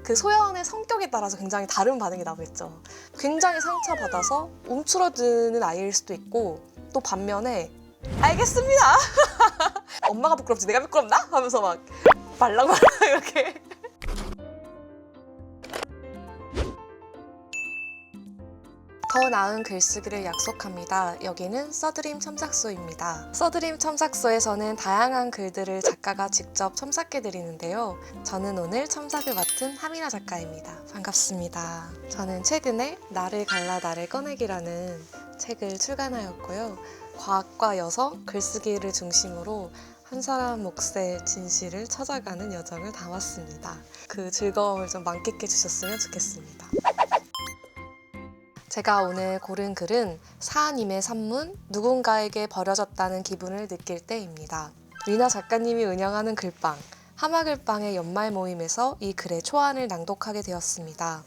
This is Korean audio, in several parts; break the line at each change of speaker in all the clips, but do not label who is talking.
그 소연의 성격에 따라서 굉장히 다른 반응이 나오겠죠. 굉장히 상처받아서 움츠러드는 아이일 수도 있고, 또 반면에 알겠습니다. 엄마가 부끄럽지 내가 부끄럽나? 하면서 막 말랑말랑 이렇게. 더 나은 글쓰기를 약속합니다. 여기는 써드림 첨삭소입니다. 써드림 첨삭소에서는 다양한 글들을 작가가 직접 첨삭해드리는데요. 저는 오늘 첨삭을 맡은 하미나 작가입니다. 반갑습니다. 저는 최근에 나를 갈라 나를 꺼내기라는 책을 출간하였고요. 과학과 여성, 글쓰기를 중심으로 한 사람 몫의 진실을 찾아가는 여정을 담았습니다. 그 즐거움을 좀 만끽해 주셨으면 좋겠습니다. 제가 오늘 고른 글은 사님의 산문, 누군가에게 버려졌다는 기분을 느낄 때입니다. 리나 작가님이 운영하는 글방, 하마글방의 연말 모임에서 이 글의 초안을 낭독하게 되었습니다.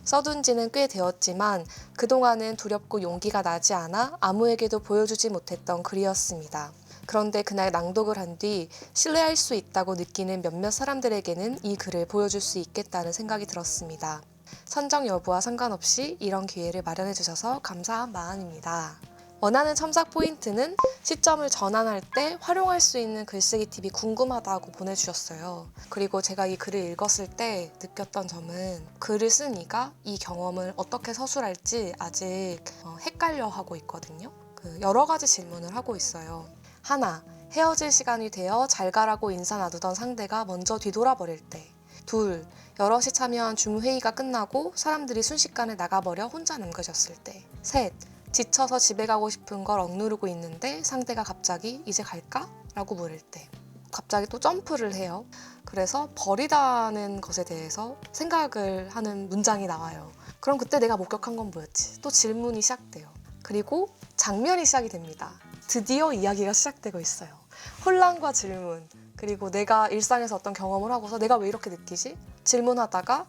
써둔 지는 꽤 되었지만 그동안은 두렵고 용기가 나지 않아 아무에게도 보여주지 못했던 글이었습니다. 그런데 그날 낭독을 한 뒤 신뢰할 수 있다고 느끼는 몇몇 사람들에게는 이 글을 보여줄 수 있겠다는 생각이 들었습니다. 선정 여부와 상관없이 이런 기회를 마련해 주셔서 감사한 마음입니다. 원하는 첨삭 포인트는 시점을 전환할 때 활용할 수 있는 글쓰기 팁이 궁금하다고 보내주셨어요. 그리고 제가 이 글을 읽었을 때 느꼈던 점은 글을 쓴 이가 이 경험을 어떻게 서술할지 아직 헷갈려하고 있거든요. 여러 가지 질문을 하고 있어요. 하나, 헤어질 시간이 되어 잘 가라고 인사 놔두던 상대가 먼저 뒤돌아버릴 때. 둘, 여럿이 참여한 줌회의가 끝나고 사람들이 순식간에 나가버려 혼자 남겨졌을 때. 셋, 지쳐서 집에 가고 싶은 걸 억누르고 있는데 상대가 갑자기 이제 갈까? 라고 물을 때. 갑자기 또 점프를 해요. 그래서 버리다는 것에 대해서 생각을 하는 문장이 나와요. 그럼 그때 내가 목격한 건 뭐였지? 또 질문이 시작돼요. 그리고 장면이 시작이 됩니다. 드디어 이야기가 시작되고 있어요. 혼란과 질문, 그리고 내가 일상에서 어떤 경험을 하고서 내가 왜 이렇게 느끼지? 질문하다가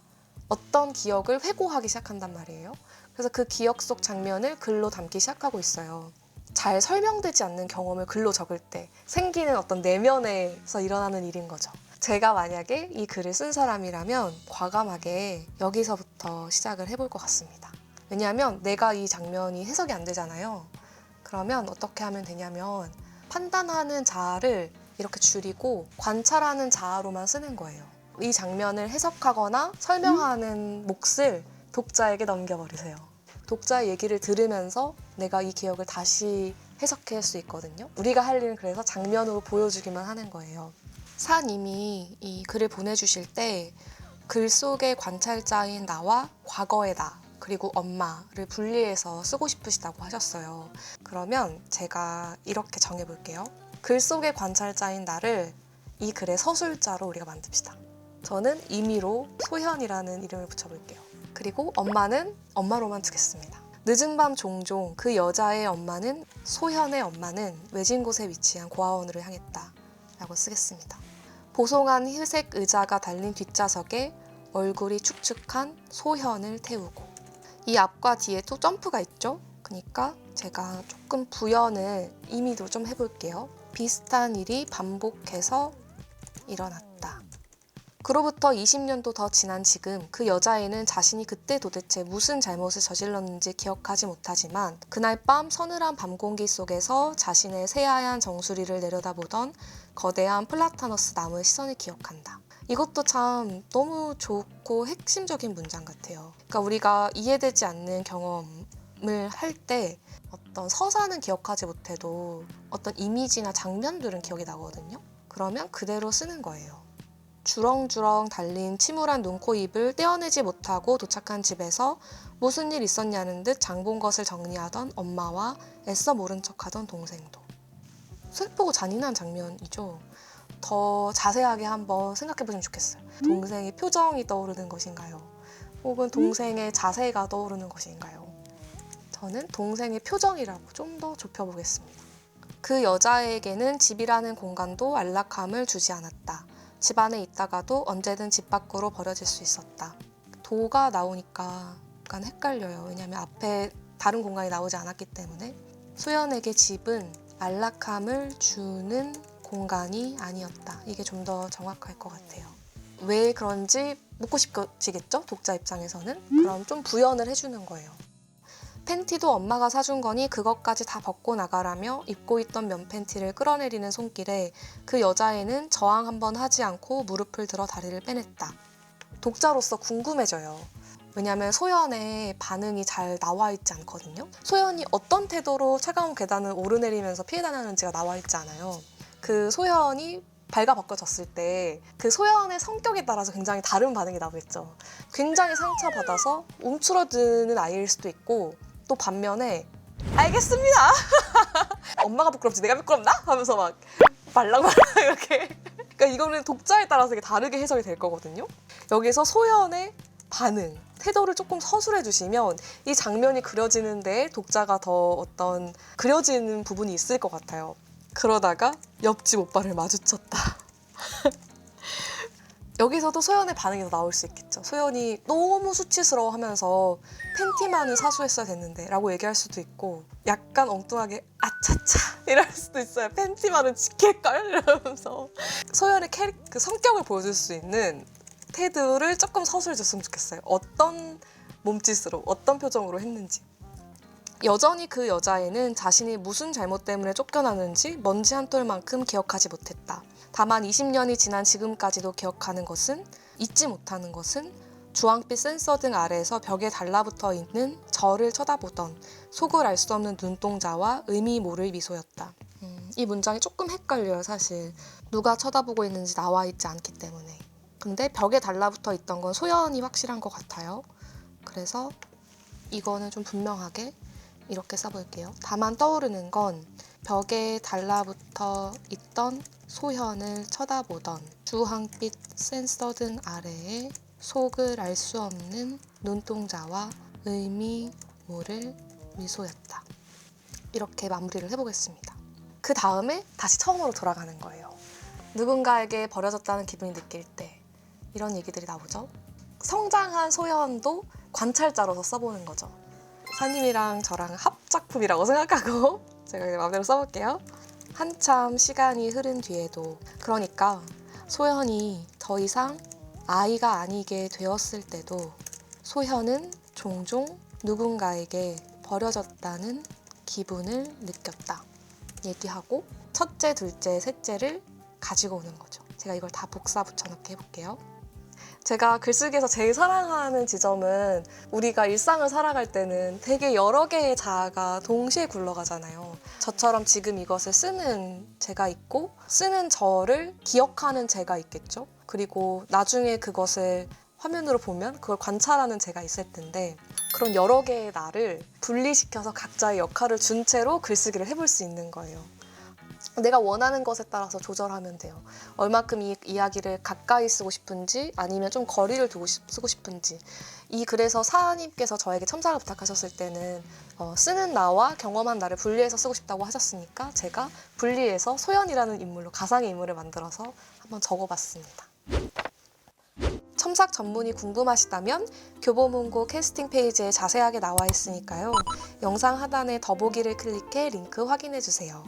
어떤 기억을 회고하기 시작한단 말이에요. 그래서 그 기억 속 장면을 글로 담기 시작하고 있어요. 잘 설명되지 않는 경험을 글로 적을 때 생기는 어떤 내면에서 일어나는 일인 거죠. 제가 만약에 이 글을 쓴 사람이라면 과감하게 여기서부터 시작을 해볼 것 같습니다. 왜냐하면 내가 이 장면이 해석이 안 되잖아요. 그러면 어떻게 하면 되냐면 판단하는 자아를 이렇게 줄이고 관찰하는 자아로만 쓰는 거예요. 이 장면을 해석하거나 설명하는 몫을 독자에게 넘겨버리세요. 독자의 얘기를 들으면서 내가 이 기억을 다시 해석할 수 있거든요. 우리가 할 일은 그래서 장면으로 보여주기만 하는 거예요. 사님이 이 글을 보내주실 때 글 속의 관찰자인 나와 과거의 나, 그리고 엄마를 분리해서 쓰고 싶으시다고 하셨어요. 그러면 제가 이렇게 정해볼게요. 글 속의 관찰자인 나를 이 글의 서술자로 우리가 만듭시다. 저는 임의로 소현이라는 이름을 붙여볼게요. 그리고 엄마는 엄마로만 두겠습니다. 늦은 밤 종종 그 여자의 엄마는, 소현의 엄마는 외진 곳에 위치한 고아원으로 향했다 라고 쓰겠습니다. 보송한 회색 의자가 달린 뒷좌석에 얼굴이 축축한 소현을 태우고. 이 앞과 뒤에 또 점프가 있죠? 그러니까 제가 조금 부연을 임의로 좀 해볼게요. 비슷한 일이 반복해서 일어났다. 그로부터 20년도 더 지난 지금 그 여자애는 자신이 그때 도대체 무슨 잘못을 저질렀는지 기억하지 못하지만 그날 밤 서늘한 밤 공기 속에서 자신의 새하얀 정수리를 내려다보던 거대한 플라타너스 나무의 시선을 기억한다. 이것도 참 너무 좋고 핵심적인 문장 같아요. 그러니까 우리가 이해되지 않는 경험을 할 때 어떤 서사는 기억하지 못해도 어떤 이미지나 장면들은 기억이 나거든요. 그러면 그대로 쓰는 거예요. 주렁주렁 달린 침울한 눈, 코, 입을 떼어내지 못하고 도착한 집에서 무슨 일 있었냐는 듯 장본 것을 정리하던 엄마와 애써 모른 척하던 동생도. 슬프고 잔인한 장면이죠. 더 자세하게 한번 생각해보시면 좋겠어요. 동생의 표정이 떠오르는 것인가요? 혹은 동생의 자세가 떠오르는 것인가요? 저는 동생의 표정이라고 좀 더 좁혀보겠습니다. 그 여자에게는 집이라는 공간도 안락함을 주지 않았다. 집 안에 있다가도 언제든 집 밖으로 버려질 수 있었다. 도가 나오니까 약간 헷갈려요. 왜냐하면 앞에 다른 공간이 나오지 않았기 때문에. 소연에게 집은 안락함을 주는 공간이 아니었다. 이게 좀 더 정확할 것 같아요. 왜 그런지 묻고 싶어지겠죠? 독자 입장에서는. 그럼 좀 부연을 해주는 거예요. 팬티도 엄마가 사준 거니 그것까지 다 벗고 나가라며 입고 있던 면 팬티를 끌어내리는 손길에 그 여자애는 저항 한번 하지 않고 무릎을 들어 다리를 빼냈다. 독자로서 궁금해져요. 왜냐하면 소연의 반응이 잘 나와 있지 않거든요. 소연이 어떤 태도로 차가운 계단을 오르내리면서 피해 다녔는지가 나와 있지 않아요. 그 소연이 발가벗겨졌을 때 그 소연의 성격에 따라서 굉장히 다른 반응이 나오겠죠. 굉장히 상처받아서 움츠러드는 아이일 수도 있고, 또 반면에 알겠습니다. 엄마가 부끄럽지 내가 부끄럽나? 하면서 막 말랑말랑 이렇게. 그러니까 이거는 독자에 따라서 되게 다르게 해석이 될 거거든요. 여기서 소연의 반응, 태도를 조금 서술해 주시면 이 장면이 그려지는데 독자가 더 어떤 그려지는 부분이 있을 것 같아요. 그러다가 옆집 오빠를 마주쳤다. 여기서도 소연의 반응이 더 나올 수 있겠죠. 소연이 너무 수치스러워하면서 팬티만은 사수했어야 됐는데 라고 얘기할 수도 있고, 약간 엉뚱하게 아차차 이럴 수도 있어요. 팬티만은 지킬걸? 이러면서 소연의 그 성격을 보여줄 수 있는 태도를 조금 서술해줬으면 좋겠어요. 어떤 몸짓으로, 어떤 표정으로 했는지. 여전히 그 여자애는 자신이 무슨 잘못 때문에 쫓겨나는지 먼지 한 톨만큼 기억하지 못했다. 다만 20년이 지난 지금까지도 기억하는 것은, 잊지 못하는 것은 주황빛 센서 등 아래에서 벽에 달라붙어 있는 저를 쳐다보던 속을 알 수 없는 눈동자와 의미 모를 미소였다. 이 문장이 조금 헷갈려요, 사실. 누가 쳐다보고 있는지 나와 있지 않기 때문에. 근데 벽에 달라붙어 있던 건 소연이 확실한 것 같아요. 그래서 이거는 좀 분명하게 이렇게 써볼게요. 다만 떠오르는 건 벽에 달라붙어 있던 소현을 쳐다보던 주황빛 센서 등 아래에 속을 알 수 없는 눈동자와 의미 모를 미소였다. 이렇게 마무리를 해보겠습니다. 그 다음에 다시 처음으로 돌아가는 거예요. 누군가에게 버려졌다는 기분이 느낄 때 이런 얘기들이 나오죠. 성장한 소현도 관찰자로서 써보는 거죠. 사님이랑 저랑 합작품이라고 생각하고 제가 그냥 마음대로 써볼게요. 한참 시간이 흐른 뒤에도, 그러니까 소현이 더 이상 아이가 아니게 되었을 때도 소현은 종종 누군가에게 버려졌다는 기분을 느꼈다. 얘기하고 첫째, 둘째, 셋째를 가지고 오는 거죠. 제가 이걸 다 복사 붙여넣기 해볼게요. 제가 글쓰기에서 제일 사랑하는 지점은 우리가 일상을 살아갈 때는 되게 여러 개의 자아가 동시에 굴러가잖아요. 저처럼 지금 이것을 쓰는 제가 있고 쓰는 저를 기억하는 제가 있겠죠. 그리고 나중에 그것을 화면으로 보면 그걸 관찰하는 제가 있을 텐데, 그런 여러 개의 나를 분리시켜서 각자의 역할을 준 채로 글쓰기를 해볼 수 있는 거예요. 내가 원하는 것에 따라서 조절하면 돼요. 얼마큼 이 이야기를 가까이 쓰고 싶은지 아니면 좀 거리를 두고 쓰고 싶은지. 그래서 사님께서 저에게 첨삭을 부탁하셨을 때는 쓰는 나와 경험한 나를 분리해서 쓰고 싶다고 하셨으니까 제가 분리해서 소연이라는 인물로 가상의 인물을 만들어서 한번 적어봤습니다. 첨삭 전문이 궁금하시다면 교보문고 캐스팅 페이지에 자세하게 나와 있으니까요. 영상 하단에 더보기를 클릭해 링크 확인해주세요.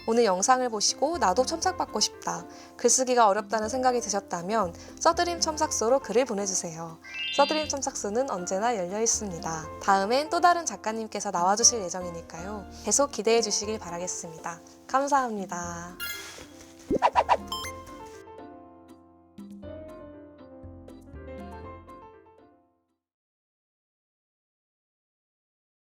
오늘 영상을 보시고 나도 첨삭받고 싶다, 글쓰기가 어렵다는 생각이 드셨다면 써드림 첨삭소로 글을 보내주세요. 써드림 첨삭소는 언제나 열려 있습니다. 다음엔 또 다른 작가님께서 나와주실 예정이니까요. 계속 기대해 주시길 바라겠습니다. 감사합니다.